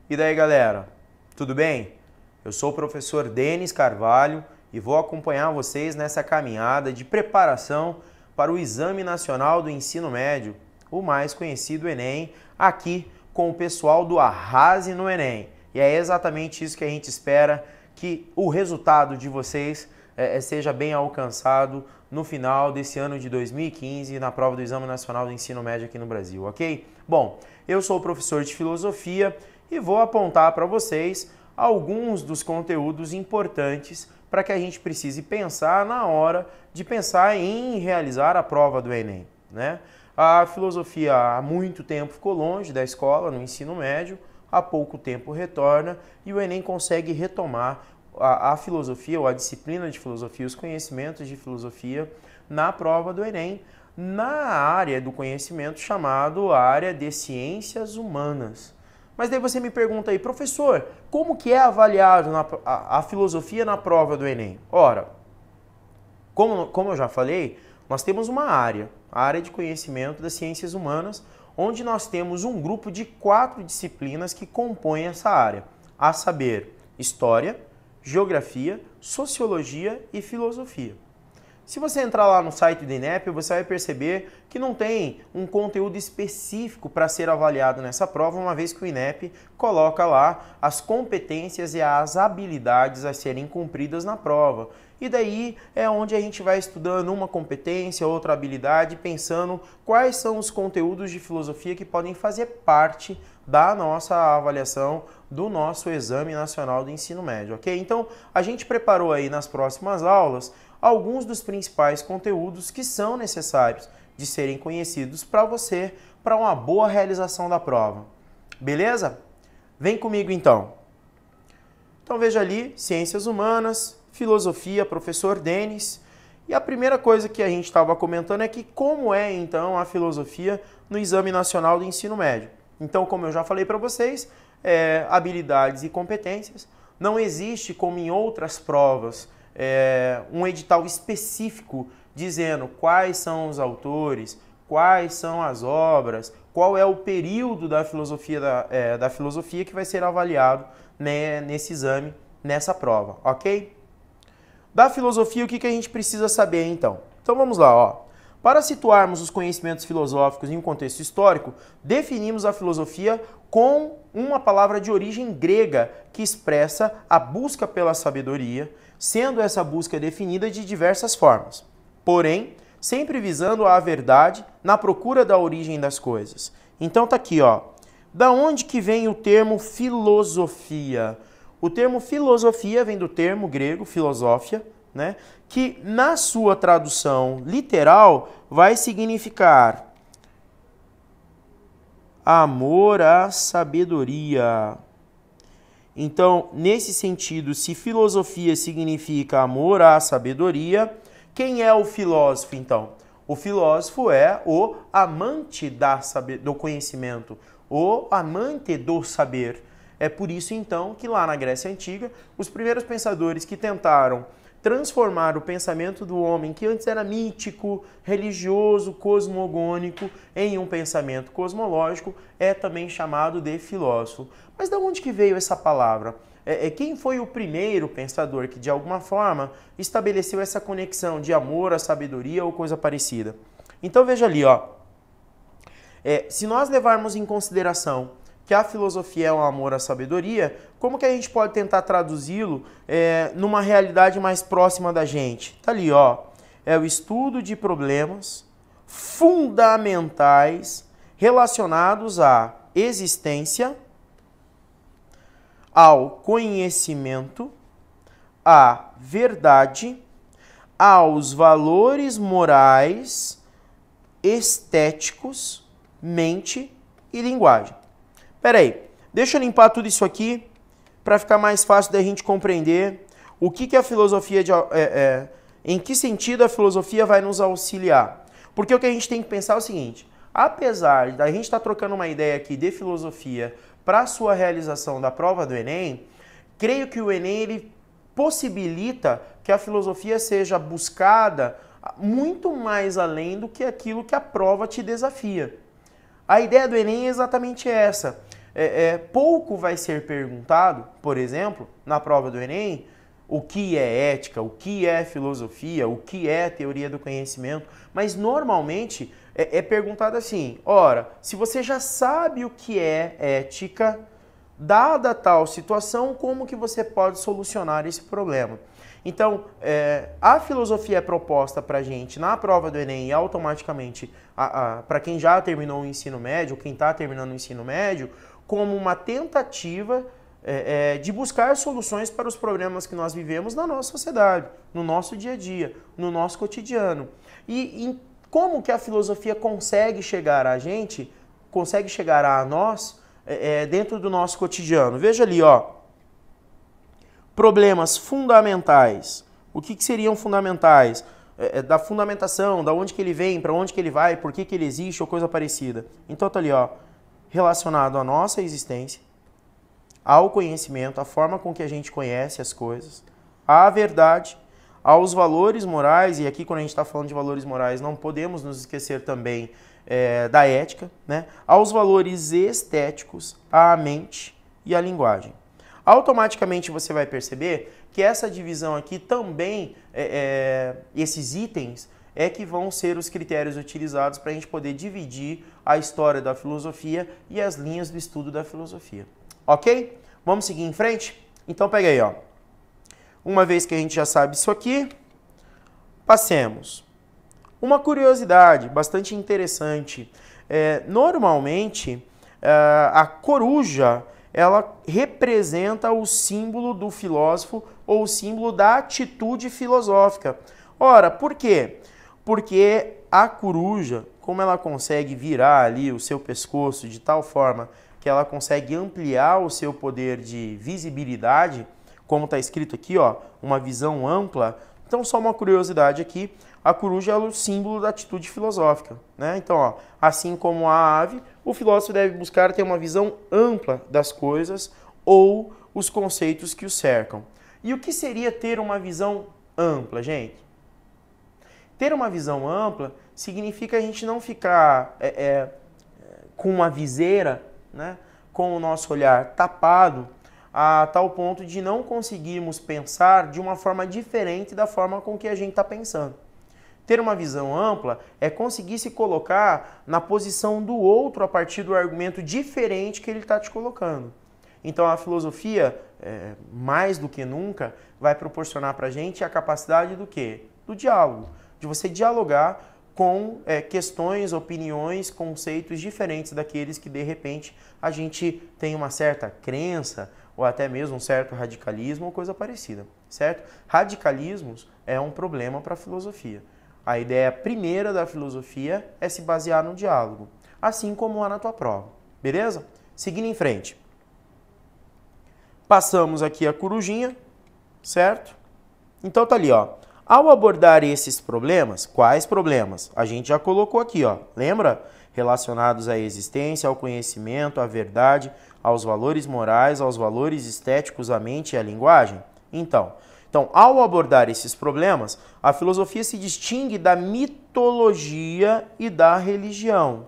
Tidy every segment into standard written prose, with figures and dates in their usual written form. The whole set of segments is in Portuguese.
E daí, galera, tudo bem? Eu sou o professor Denis Carvalho e vou acompanhar vocês nessa caminhada de preparação para o Exame Nacional do Ensino Médio, o mais conhecido Enem, aqui com o pessoal do Arrase no Enem. E é exatamente isso que a gente espera, que o resultado de vocês seja bem alcançado no final desse ano de 2015 na prova do Exame Nacional do Ensino Médio aqui no Brasil, ok? Bom, eu sou o professor de Filosofia e vou apontar para vocês alguns dos conteúdos importantes para que a gente precise pensar na hora de pensar em realizar a prova do Enem, né? A filosofia há muito tempo ficou longe da escola, no ensino médio, há pouco tempo retorna e o Enem consegue retomar a filosofia ou a disciplina de filosofia, os conhecimentos de filosofia na prova do Enem, na área do conhecimento chamado área de ciências humanas. Mas daí você me pergunta aí, professor, como que é avaliado a filosofia na prova do Enem? Ora, como eu já falei, nós temos uma área, a área de conhecimento das ciências humanas, onde nós temos um grupo de 4 disciplinas que compõem essa área, a saber, História, Geografia, Sociologia e Filosofia. Se você entrar lá no site do INEP, você vai perceber que não tem um conteúdo específico para ser avaliado nessa prova, uma vez que o INEP coloca lá as competências e as habilidades a serem cumpridas na prova. E daí é onde a gente vai estudando uma competência, outra habilidade, pensando quais são os conteúdos de filosofia que podem fazer parte da nossa avaliação do nosso Exame Nacional do Ensino Médio, ok? Então, a gente preparou aí nas próximas aulas alguns dos principais conteúdos que são necessários de serem conhecidos para você, para uma boa realização da prova. Beleza? Vem comigo então. Então veja ali, Ciências Humanas, Filosofia, professor Denis. E a primeira coisa que a gente estava comentando é que como é então a filosofia no Exame Nacional do Ensino Médio. Então, como eu já falei para vocês, habilidades e competências. Não existe, como em outras provas, um edital específico dizendo quais são os autores, quais são as obras, qual é o período da filosofia que vai ser avaliado, né, nesse exame, nessa prova, ok? Da filosofia, o que a gente precisa saber então? Então vamos lá, ó. Para situarmos os conhecimentos filosóficos em um contexto histórico, definimos a filosofia com uma palavra de origem grega que expressa a busca pela sabedoria, sendo essa busca definida de diversas formas, porém, sempre visando a verdade na procura da origem das coisas. Então tá aqui, ó. Da onde que vem o termo filosofia? O termo filosofia vem do termo grego filosofia, né? Que na sua tradução literal vai significar amor à sabedoria. Então, nesse sentido, se filosofia significa amor à sabedoria, quem é o filósofo então? O filósofo é o amante do conhecimento, o amante do saber. É por isso então que lá na Grécia Antiga, os primeiros pensadores que tentaram transformar o pensamento do homem, que antes era mítico, religioso, cosmogônico, em um pensamento cosmológico, é também chamado de filósofo. Mas de onde que veio essa palavra? Quem foi o primeiro pensador que, de alguma forma, estabeleceu essa conexão de amor à sabedoria ou coisa parecida? Então veja ali, ó. Se nós levarmos em consideração que a filosofia é um amor à sabedoria, como que a gente pode tentar traduzi-lo numa realidade mais próxima da gente? Tá ali, ó. É o estudo de problemas fundamentais relacionados à existência, ao conhecimento, à verdade, aos valores morais, estéticos, mente e linguagem. Peraí, deixa eu limpar tudo isso aqui para ficar mais fácil da gente compreender o que a filosofia, em que sentido a filosofia vai nos auxiliar. Porque o que a gente tem que pensar é o seguinte, apesar da gente estar trocando uma ideia aqui de filosofia para a sua realização da prova do Enem, creio que o Enem ele possibilita que a filosofia seja buscada muito mais além do que aquilo que a prova te desafia. A ideia do Enem é exatamente essa. pouco vai ser perguntado, por exemplo, na prova do Enem, o que é ética, o que é filosofia, o que é teoria do conhecimento, mas normalmente é perguntado assim, ora, se você já sabe o que é ética, dada tal situação, como que você pode solucionar esse problema? Então, a filosofia é proposta para a gente na prova do Enem e automaticamente para quem já terminou o ensino médio, quem está terminando o ensino médio, como uma tentativa de buscar soluções para os problemas que nós vivemos na nossa sociedade, no nosso dia a dia, no nosso cotidiano. E como que a filosofia consegue chegar a gente, consegue chegar a nós dentro do nosso cotidiano? Veja ali, ó, problemas fundamentais. O que seriam fundamentais? Da fundamentação, da onde que ele vem, para onde que ele vai, por que que ele existe ou coisa parecida. Então tá ali, ó, relacionado à nossa existência, ao conhecimento, à forma com que a gente conhece as coisas, à verdade, aos valores morais, e aqui quando a gente está falando de valores morais, não podemos nos esquecer também da ética, né? Aos valores estéticos, à mente e à linguagem. Automaticamente você vai perceber que essa divisão aqui também, esses itens, que vão ser os critérios utilizados para a gente poder dividir a história da filosofia e as linhas do estudo da filosofia. Ok? Vamos seguir em frente? Então pega aí, ó. Uma vez que a gente já sabe isso aqui, passemos. Uma curiosidade bastante interessante. Normalmente, a coruja, ela representa o símbolo do filósofo ou o símbolo da atitude filosófica. Ora, por quê? Porque a coruja, como ela consegue virar ali o seu pescoço de tal forma que ela consegue ampliar o seu poder de visibilidade, como está escrito aqui, ó, uma visão ampla. Então, só uma curiosidade aqui, a coruja é o símbolo da atitude filosófica, né? Então, ó, assim como a ave, o filósofo deve buscar ter uma visão ampla das coisas ou os conceitos que o cercam. E o que seria ter uma visão ampla, gente? Ter uma visão ampla significa a gente não ficar com uma viseira, né, com o nosso olhar tapado, a tal ponto de não conseguirmos pensar de uma forma diferente da forma com que a gente está pensando. Ter uma visão ampla é conseguir se colocar na posição do outro a partir do argumento diferente que ele está te colocando. Então a filosofia, mais do que nunca, vai proporcionar para a gente a capacidade do quê? Do diálogo, de você dialogar com questões, opiniões, conceitos diferentes daqueles que de repente a gente tem uma certa crença ou até mesmo um certo radicalismo ou coisa parecida, certo? Radicalismos é um problema para a filosofia. A ideia primeira da filosofia é se basear no diálogo, assim como há na tua prova, beleza? Seguindo em frente. Passamos aqui a corujinha, certo? Então tá ali, ó. Ao abordar esses problemas, quais problemas? A gente já colocou aqui, ó. Lembra? Relacionados à existência, ao conhecimento, à verdade, aos valores morais, aos valores estéticos, à mente e à linguagem? Então, ao abordar esses problemas, a filosofia se distingue da mitologia e da religião,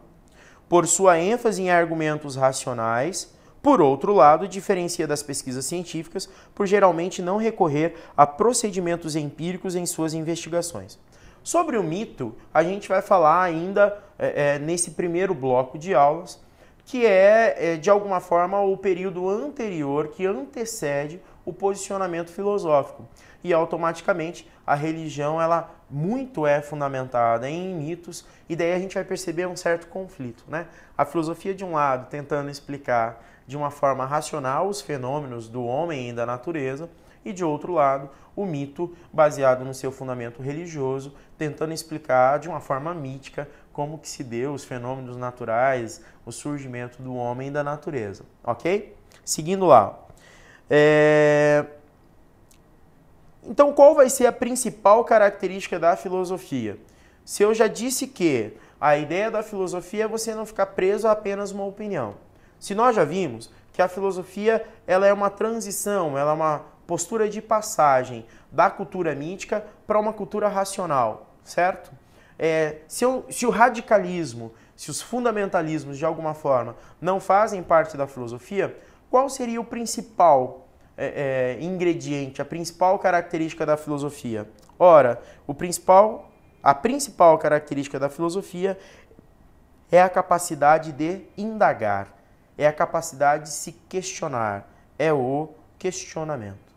por sua ênfase em argumentos racionais. Por outro lado, diferencia das pesquisas científicas por geralmente não recorrer a procedimentos empíricos em suas investigações. Sobre o mito, a gente vai falar ainda nesse primeiro bloco de aulas, que de alguma forma, o período anterior que antecede o posicionamento filosófico. E automaticamente a religião ela muito é fundamentada em mitos, e daí a gente vai perceber um certo conflito, né? A filosofia de um lado tentando explicar de uma forma racional os fenômenos do homem e da natureza, e de outro lado o mito baseado no seu fundamento religioso, tentando explicar de uma forma mítica como que se deu os fenômenos naturais, o surgimento do homem e da natureza, ok? Seguindo lá. Então, qual vai ser a principal característica da filosofia? Se eu já disse que a ideia da filosofia é você não ficar preso a apenas uma opinião. Se nós já vimos que a filosofia ela é uma transição, ela é uma postura de passagem da cultura mítica para uma cultura racional, certo? Se o radicalismo, se os fundamentalismos de alguma forma não fazem parte da filosofia, qual seria o principal ingrediente, a principal característica da filosofia? Ora, a principal característica da filosofia é a capacidade de indagar, é a capacidade de se questionar, é o questionamento.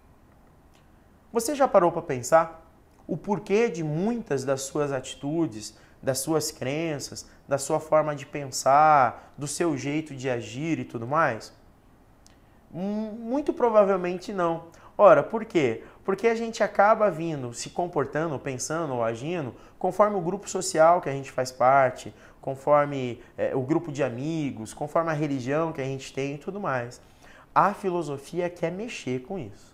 Você já parou para pensar o porquê de muitas das suas atitudes, das suas crenças, da sua forma de pensar, do seu jeito de agir e tudo mais? Muito provavelmente não. Ora, por quê? Porque a gente acaba vindo, se comportando, pensando ou agindo conforme o grupo social que a gente faz parte, conforme o grupo de amigos, conforme a religião que a gente tem e tudo mais. A filosofia quer mexer com isso.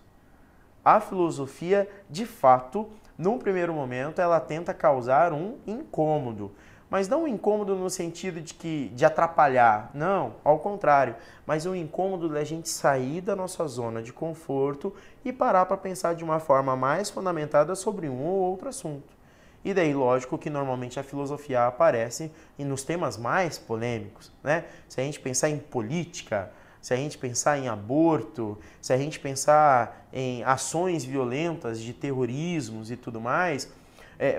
A filosofia, de fato, num primeiro momento, ela tenta causar um incômodo. Mas não um incômodo no sentido de atrapalhar, não, ao contrário. Mas um incômodo da gente sair da nossa zona de conforto e parar para pensar de uma forma mais fundamentada sobre um ou outro assunto. E daí, lógico que normalmente a filosofia aparece nos temas mais polêmicos, né? Se a gente pensar em política, se a gente pensar em aborto, se a gente pensar em ações violentas de terrorismos e tudo mais,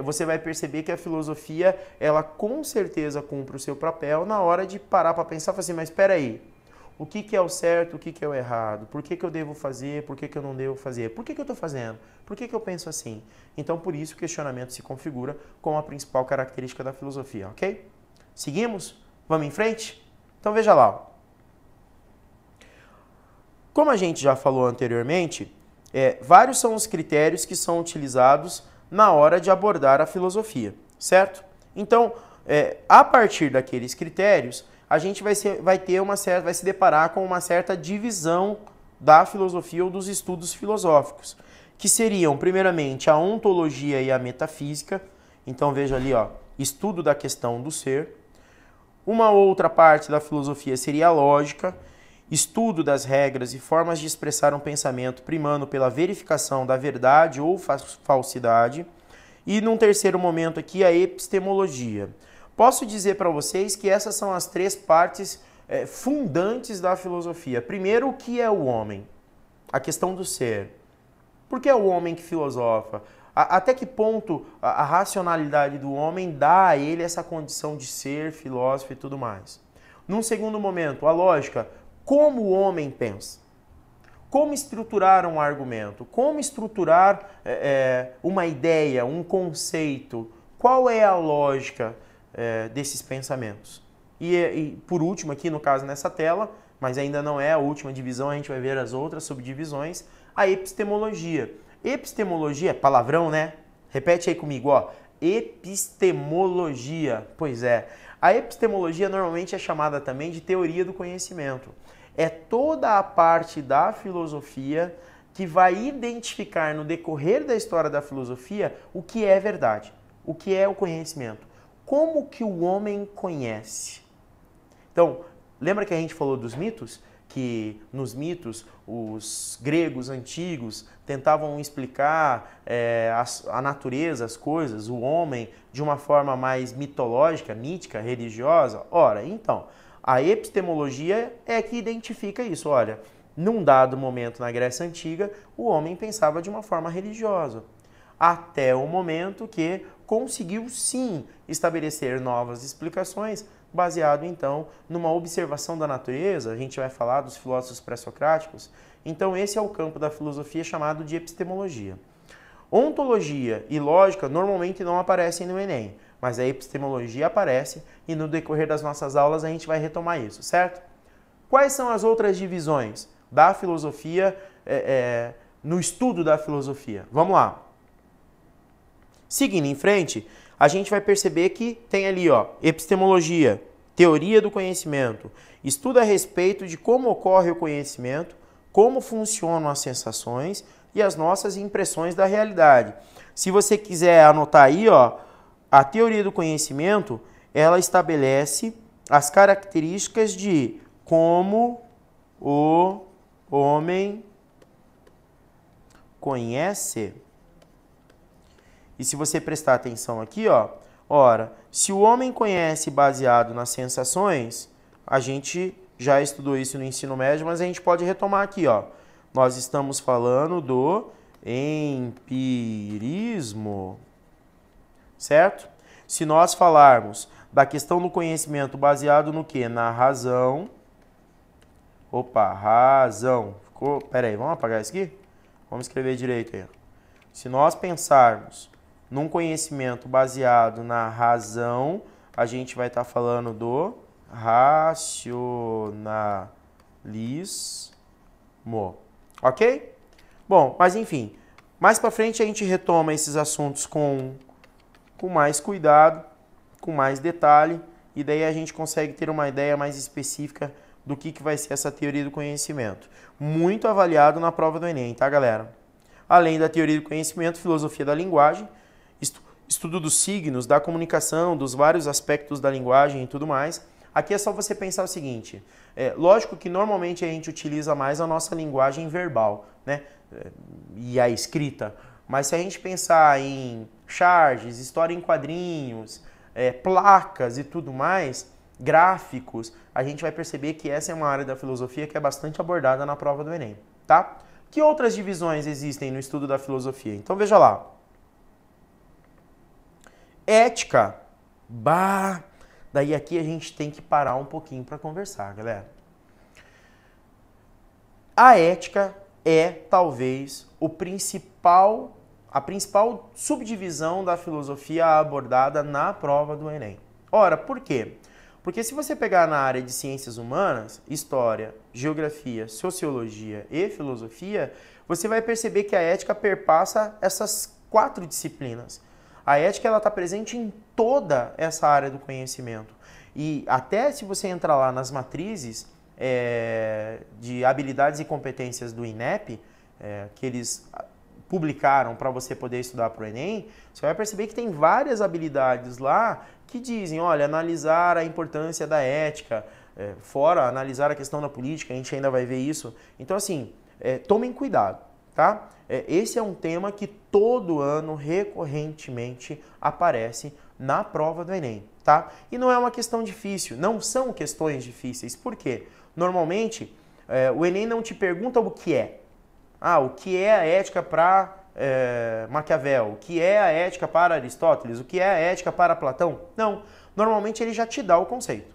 você vai perceber que a filosofia, ela com certeza cumpre o seu papel na hora de parar para pensar e falar assim, mas espera aí, o que é o certo, o que é o errado? Por que eu devo fazer, por que eu não devo fazer? Por que eu estou fazendo? Por que eu penso assim? Então, por isso, o questionamento se configura como a principal característica da filosofia, ok? Seguimos? Vamos em frente? Então, veja lá. Como a gente já falou anteriormente, vários são os critérios que são utilizados na hora de abordar a filosofia, certo? Então, a partir daqueles critérios, a gente vai se deparar com uma certa divisão da filosofia ou dos estudos filosóficos, que seriam, primeiramente, a ontologia e a metafísica. Então, veja ali, ó, estudo da questão do ser. Uma outra parte da filosofia seria a lógica, estudo das regras e formas de expressar um pensamento primando pela verificação da verdade ou falsidade. E num terceiro momento aqui, a epistemologia. Posso dizer para vocês que essas são as três partes fundantes da filosofia. Primeiro, o que é o homem? A questão do ser. Por que é o homem que filosofa? Até que ponto a racionalidade do homem dá a ele essa condição de ser filósofo e tudo mais? Num segundo momento, a lógica. Como o homem pensa? Como estruturar um argumento? Como estruturar uma ideia, um conceito? Qual é a lógica desses pensamentos? E por último, aqui no caso nessa tela, mas ainda não é a última divisão, a gente vai ver as outras subdivisões, a epistemologia. Epistemologia, palavrão, né? Repete aí comigo, ó. Epistemologia. Pois é. A epistemologia normalmente é chamada também de teoria do conhecimento. É toda a parte da filosofia que vai identificar no decorrer da história da filosofia o que é verdade, o que é o conhecimento, como que o homem conhece. Então, lembra que a gente falou dos mitos? Que nos mitos os gregos antigos tentavam explicar a natureza, as coisas, o homem de uma forma mais mitológica, mítica, religiosa? Ora, então, a epistemologia é que identifica isso. Olha, num dado momento na Grécia Antiga, o homem pensava de uma forma religiosa, até o momento que conseguiu sim estabelecer novas explicações, baseado então numa observação da natureza. A gente vai falar dos filósofos pré-socráticos. Então esse é o campo da filosofia chamado de epistemologia. Ontologia e lógica normalmente não aparecem no Enem, mas a epistemologia aparece e no decorrer das nossas aulas a gente vai retomar isso, certo? Quais são as outras divisões da filosofia no estudo da filosofia? Vamos lá. Seguindo em frente, a gente vai perceber que tem ali, ó, epistemologia, teoria do conhecimento, estuda a respeito de como ocorre o conhecimento, como funcionam as sensações e as nossas impressões da realidade. Se você quiser anotar aí, ó, a teoria do conhecimento, ela estabelece as características de como o homem conhece. E se você prestar atenção aqui, ó, Ora, se o homem conhece baseado nas sensações, a gente já estudou isso no ensino médio, mas a gente pode retomar aqui, ó. Nós estamos falando do empirismo, certo? Se nós falarmos da questão do conhecimento baseado no quê? Na razão. Opa, razão. Pera aí, vamos apagar isso aqui? Vamos escrever direito aí. Se nós pensarmos num conhecimento baseado na razão, a gente vai estar falando do racionalismo. Ok? Bom, mas enfim, mais para frente a gente retoma esses assuntos com mais cuidado, com mais detalhe, e daí a gente consegue ter uma ideia mais específica do que vai ser essa teoria do conhecimento. Muito avaliado na prova do Enem, tá, galera? Além da teoria do conhecimento, filosofia da linguagem, estudo dos signos, da comunicação, dos vários aspectos da linguagem e tudo mais. Aqui é só você pensar o seguinte, lógico que normalmente a gente utiliza mais a nossa linguagem verbal, né? E a escrita, mas se a gente pensar em charges, história em quadrinhos, placas e tudo mais, gráficos, a gente vai perceber que essa é uma área da filosofia que é bastante abordada na prova do Enem, tá? Que outras divisões existem no estudo da filosofia? Então veja lá. Ética. Daí aqui a gente tem que parar um pouquinho para conversar, galera. A ética é talvez a principal subdivisão da filosofia abordada na prova do Enem. Ora, por quê? Porque se você pegar na área de ciências humanas, história, geografia, sociologia e filosofia, você vai perceber que a ética perpassa essas 4 disciplinas. A ética está presente em toda essa área do conhecimento. E até se você entrar lá nas matrizes de habilidades e competências do INEP, que eles publicaram para você poder estudar para o Enem, você vai perceber que tem várias habilidades lá que dizem, olha, analisar a importância da ética, fora analisar a questão da política, a gente ainda vai ver isso. Então, assim, tomem cuidado, tá? Esse é um tema que todo ano, recorrentemente, aparece na prova do Enem, tá? E não é uma questão difícil, não são questões difíceis. Por quê? Normalmente, o Enem não te pergunta o que é. O que é a ética para Maquiavel? O que é a ética para Aristóteles? O que é a ética para Platão? Não. Normalmente ele já te dá o conceito.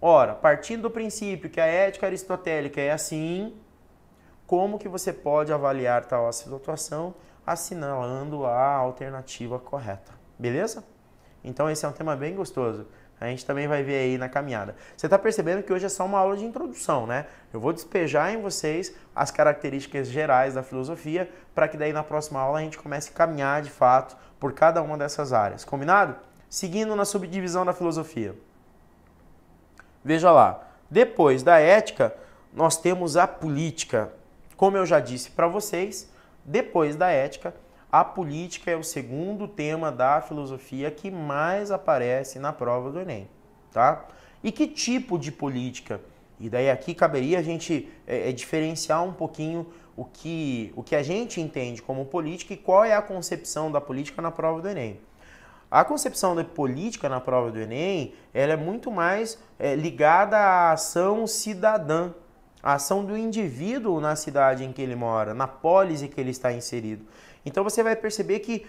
Ora, partindo do princípio que a ética aristotélica é assim, como que você pode avaliar tal situação assinalando a alternativa correta? Beleza? Então esse é um tema bem gostoso. A gente também vai ver aí na caminhada. Você está percebendo que hoje é só uma aula de introdução, né? Eu vou despejar em vocês as características gerais da filosofia para que daí na próxima aula a gente comece a caminhar de fato por cada uma dessas áreas. Combinado? Seguindo na subdivisão da filosofia. Veja lá. Depois da ética, nós temos a política. Como eu já disse para vocês, depois da ética, a política é o segundo tema da filosofia que mais aparece na prova do Enem, tá? E que tipo de política? E daí aqui caberia a gente diferenciar um pouquinho o que a gente entende como política e qual é a concepção da política na prova do Enem. A concepção da política na prova do Enem, ela é muito mais ligada à ação cidadã, a ação do indivíduo na cidade em que ele mora, na polis em que ele está inserido. Então você vai perceber que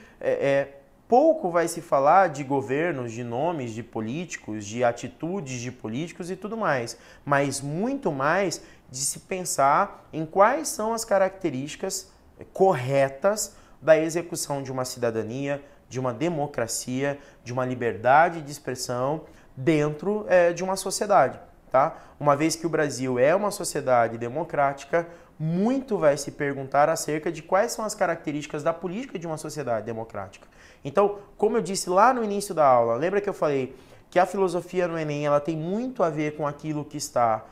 pouco vai se falar de governos, de nomes de políticos, de atitudes de políticos e tudo mais, mas muito mais de se pensar em quais são as características corretas da execução de uma cidadania, de uma democracia, de uma liberdade de expressão dentro de uma sociedade. Tá? Uma vez que o Brasil é uma sociedade democrática, muito vai se perguntar acerca de quais são as características da política de uma sociedade democrática. Então, como eu disse lá no início da aula, lembra que eu falei que a filosofia no Enem ela tem muito a ver com aquilo que está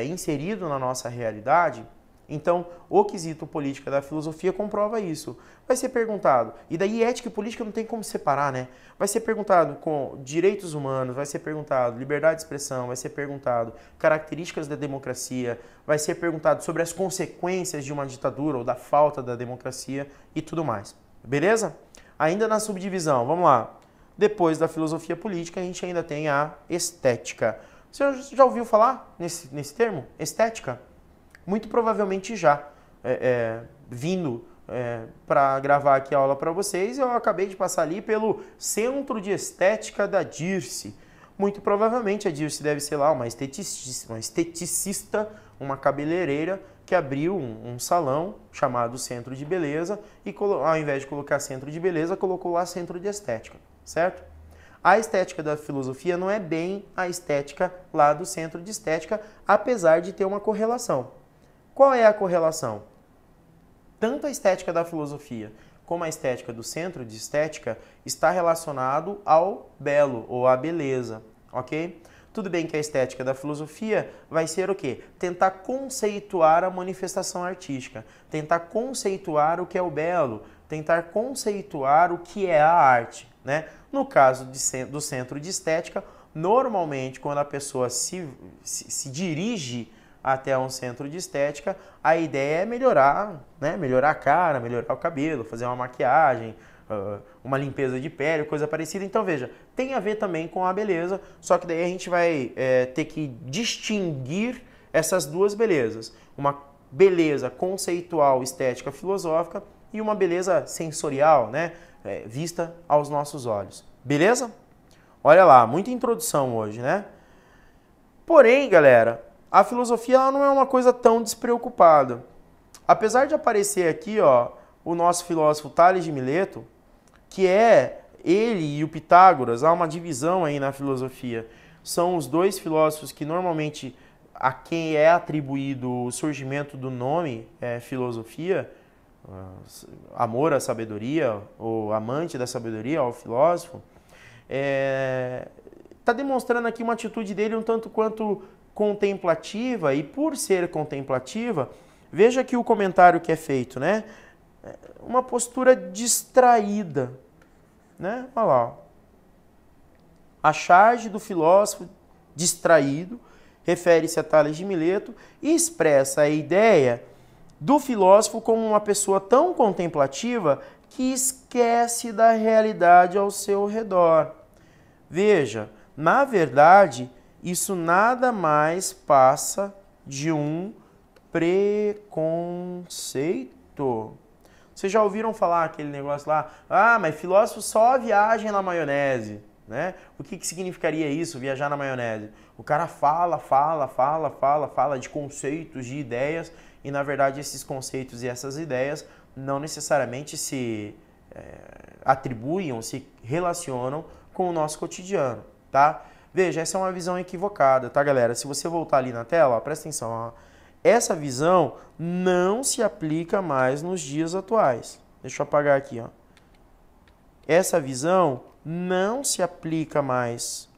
inserido na nossa realidade? Então, o quesito política da filosofia comprova isso. Vai ser perguntado, e daí ética e política não tem como separar, né? Vai ser perguntado com direitos humanos, vai ser perguntado liberdade de expressão, vai ser perguntado características da democracia, vai ser perguntado sobre as consequências de uma ditadura ou da falta da democracia e tudo mais. Beleza? Ainda na subdivisão, vamos lá. Depois da filosofia política, a gente ainda tem a estética. Você já ouviu falar nesse termo? Estética? Muito provavelmente já. Vindo para gravar aqui a aula para vocês, eu acabei de passar ali pelo Centro de Estética da Dirce. Muito provavelmente a Dirce deve ser lá uma esteticista, uma cabeleireira que abriu um salão chamado Centro de Beleza e ao invés de colocar Centro de Beleza, colocou lá Centro de Estética, certo? A estética da filosofia não é bem a estética lá do Centro de Estética, apesar de ter uma correlação. Qual é a correlação? Tanto a estética da filosofia como a estética do Centro de Estética está relacionado ao belo ou à beleza, ok? Tudo bem que a estética da filosofia vai ser o quê? Tentar conceituar a manifestação artística, tentar conceituar o que é o belo, tentar conceituar o que é a arte, né? No caso do Centro de Estética, normalmente quando a pessoa se dirige até um centro de estética, a ideia é melhorar, né? Melhorar a cara, melhorar o cabelo, fazer uma maquiagem, uma limpeza de pele, coisa parecida. Então veja, tem a ver também com a beleza, só que daí a gente vai ter que distinguir essas duas belezas. Uma beleza conceitual, estética, filosófica e uma beleza sensorial, né? Vista aos nossos olhos. Beleza? Olha lá, muita introdução hoje, né? Porém, galera, a filosofia ela não é uma coisa tão despreocupada. Apesar de aparecer aqui, ó, o nosso filósofo Tales de Mileto, que ele e o Pitágoras, há uma divisão aí na filosofia. São os dois filósofos que normalmente a quem é atribuído o surgimento do nome filosofia, amor à sabedoria, ou amante da sabedoria, ao filósofo, está demonstrando aqui uma atitude dele um tanto quanto contemplativa, e por ser contemplativa, veja aqui o comentário que é feito, né? Uma postura distraída, né? Olha lá. A charge do filósofo distraído refere-se a Tales de Mileto e expressa a ideia do filósofo como uma pessoa tão contemplativa que esquece da realidade ao seu redor. Veja, na verdade, isso nada mais passa de um preconceito. Vocês já ouviram falar aquele negócio lá? Ah, mas filósofo só viaja na maionese, né? O que significaria isso, viajar na maionese? O cara fala de conceitos, de ideias, e na verdade esses conceitos e essas ideias não necessariamente se atribuem ou se relacionam com o nosso cotidiano, tá? Veja, essa é uma visão equivocada, tá, galera? Se você voltar ali na tela, ó, presta atenção, ó. Essa visão não se aplica mais nos dias atuais. Deixa eu apagar aqui, ó. Essa visão não se aplica mais.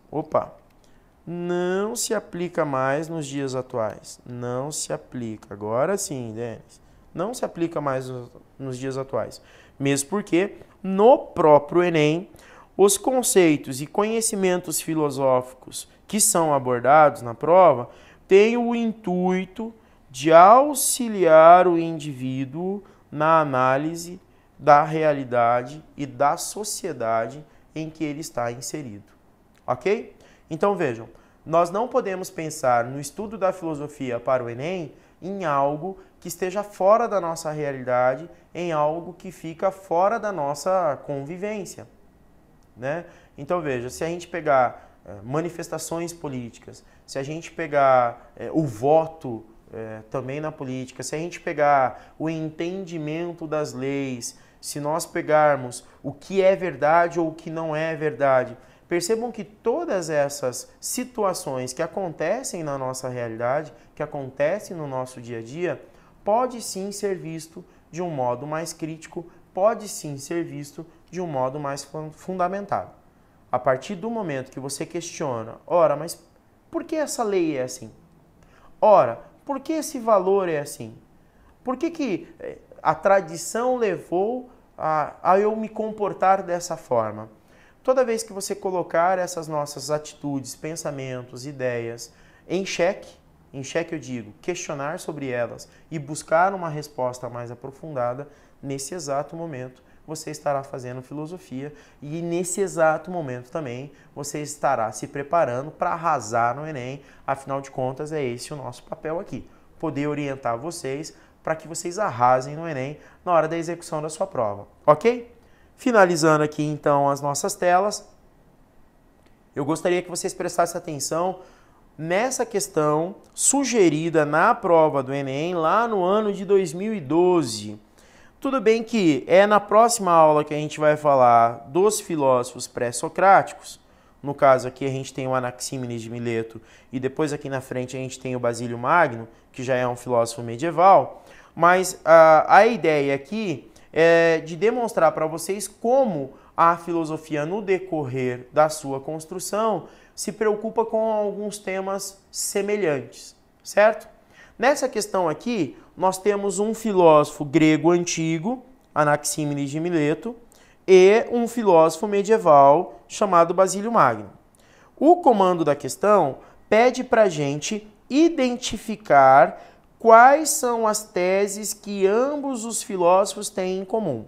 Não se aplica mais nos dias atuais. Não se aplica. Agora sim, Denis. Não se aplica mais nos dias atuais. Mesmo porque, no próprio Enem, os conceitos e conhecimentos filosóficos que são abordados na prova têm o intuito de auxiliar o indivíduo na análise da realidade e da sociedade em que ele está inserido. Ok? Então vejam, nós não podemos pensar no estudo da filosofia para o Enem em algo que esteja fora da nossa realidade, em algo que fica fora da nossa convivência, né? Então veja, se a gente pegar manifestações políticas, se a gente pegar o voto também na política, se a gente pegar o entendimento das leis, se nós pegarmos o que é verdade ou o que não é verdade, percebam que todas essas situações que acontecem na nossa realidade, que acontecem no nosso dia a dia, pode sim ser visto de um modo mais crítico, pode sim ser visto de um modo mais fundamentado. A partir do momento que você questiona, ora, mas por que essa lei é assim? Ora, por que esse valor é assim? Por que a tradição levou a eu me comportar dessa forma? Toda vez que você colocar essas nossas atitudes, pensamentos, ideias em xeque eu digo, questionar sobre elas e buscar uma resposta mais aprofundada, nesse exato momento você estará fazendo filosofia e nesse exato momento também você estará se preparando para arrasar no Enem. Afinal de contas, é esse o nosso papel aqui, poder orientar vocês para que vocês arrasem no Enem na hora da execução da sua prova, ok? Finalizando aqui então as nossas telas, eu gostaria que vocês prestassem atenção nessa questão sugerida na prova do Enem lá no ano de 2012. Tudo bem que é na próxima aula que a gente vai falar dos filósofos pré-socráticos. No caso aqui a gente tem o Anaxímenes de Mileto e depois aqui na frente a gente tem o Basílio Magno, que já é um filósofo medieval. Mas a ideia aqui é de demonstrar para vocês como a filosofia no decorrer da sua construção se preocupa com alguns temas semelhantes, certo? Nessa questão aqui, nós temos um filósofo grego antigo, Anaxímenes de Mileto, e um filósofo medieval chamado Basílio Magno. O comando da questão pede para a gente identificar quais são as teses que ambos os filósofos têm em comum.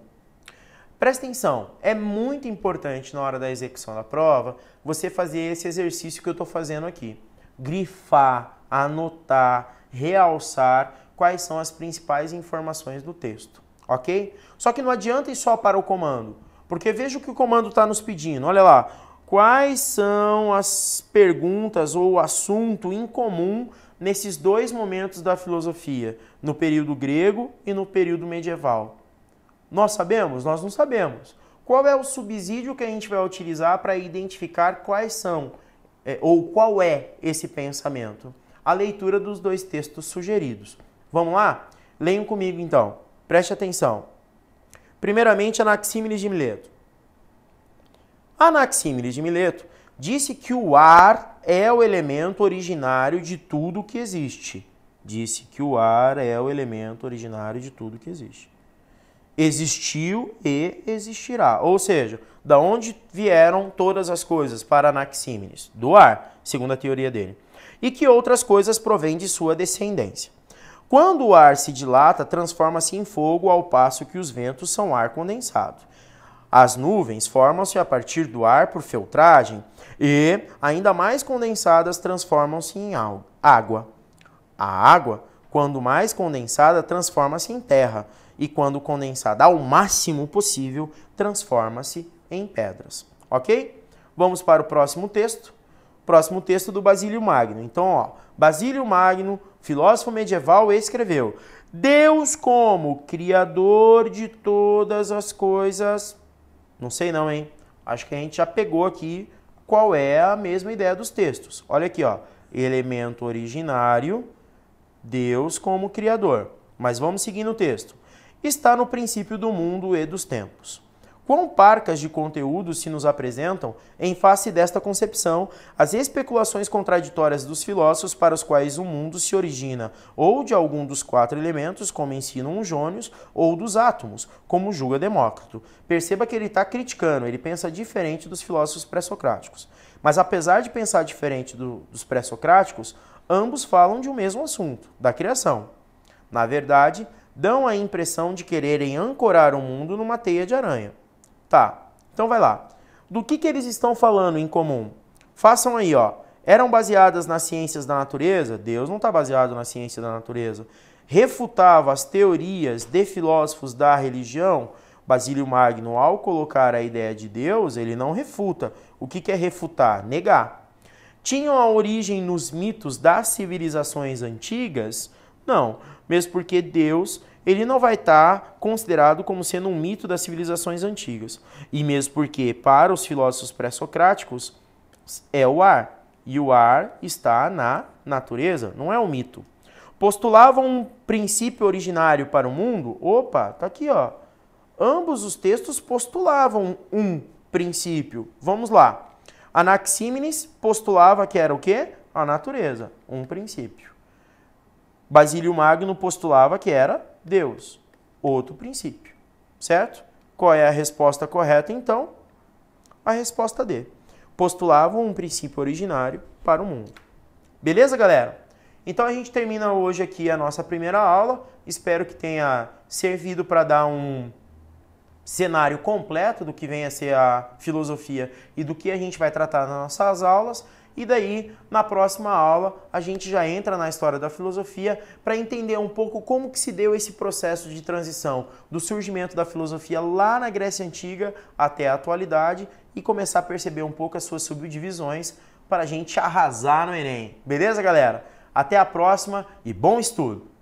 Presta atenção, é muito importante na hora da execução da prova você fazer esse exercício que eu estou fazendo aqui. Grifar, anotar, realçar quais são as principais informações do texto, ok? Só que não adianta ir só para o comando, porque veja o que o comando está nos pedindo. Olha lá, quais são as perguntas ou o assunto em comum nesses dois momentos da filosofia, no período grego e no período medieval? Nós sabemos? Nós não sabemos. Qual é o subsídio que a gente vai utilizar para identificar quais são, ou qual é esse pensamento? A leitura dos dois textos sugeridos. Vamos lá? Leiam comigo então. Preste atenção. Primeiramente, Anaxímenes de Mileto. Anaxímenes de Mileto disse que o ar é o elemento originário de tudo que existe. Disse que o ar é o elemento originário de tudo que existe. Existiu e existirá. Ou seja, da onde vieram todas as coisas para Anaxímenes? Do ar, segundo a teoria dele. E que outras coisas provêm de sua descendência. Quando o ar se dilata, transforma-se em fogo, ao passo que os ventos são ar condensado. As nuvens formam-se a partir do ar por filtragem e, ainda mais condensadas, transformam-se em água. A água, quando mais condensada, transforma-se em terra e, quando condensada ao máximo possível, transforma-se em pedras. Ok? Vamos para o próximo texto. Próximo texto do Basílio Magno. Então, ó, Basílio Magno, filósofo medieval, escreveu: Deus como criador de todas as coisas. Não sei não, hein? Acho que a gente já pegou aqui qual é a mesma ideia dos textos. Olha aqui, ó, elemento originário, Deus como criador. Mas vamos seguir no texto. Está no princípio do mundo e dos tempos. Quão parcas de conteúdo se nos apresentam em face desta concepção as especulações contraditórias dos filósofos para os quais o mundo se origina ou de algum dos quatro elementos, como ensinam os jônios, ou dos átomos, como julga Demócrito. Perceba que ele está criticando, ele pensa diferente dos filósofos pré-socráticos. Mas apesar de pensar diferente dos pré-socráticos, ambos falam de um mesmo assunto, da criação. Na verdade, dão a impressão de quererem ancorar o mundo numa teia de aranha. Tá, então vai lá. Do que eles estão falando em comum? Façam aí, ó. Eram baseadas nas ciências da natureza? Deus não está baseado na ciência da natureza. Refutava as teorias de filósofos da religião? Basílio Magno, ao colocar a ideia de Deus, ele não refuta. O que é refutar? Negar. Tinham a origem nos mitos das civilizações antigas? Não, mesmo porque Deus, ele não vai estar considerado como sendo um mito das civilizações antigas. E mesmo porque, para os filósofos pré-socráticos, é o ar. E o ar está na natureza, não é um mito. Postulavam um princípio originário para o mundo? Opa, tá aqui, ó. Ambos os textos postulavam um princípio. Vamos lá. Anaxímenes postulava que era o quê? A natureza, um princípio. Basílio Magno postulava que era Deus, outro princípio, certo? Qual é a resposta correta, então? A resposta D. Postulavam um princípio originário para o mundo. Beleza, galera? Então a gente termina hoje aqui a nossa primeira aula. Espero que tenha servido para dar cenário completo do que vem a ser a filosofia e do que a gente vai tratar nas nossas aulas. E daí, na próxima aula, a gente já entra na história da filosofia para entender um pouco como que se deu esse processo de transição do surgimento da filosofia lá na Grécia Antiga até a atualidade e começar a perceber um pouco as suas subdivisões para a gente arrasar no Enem. Beleza, galera? Até a próxima e bom estudo!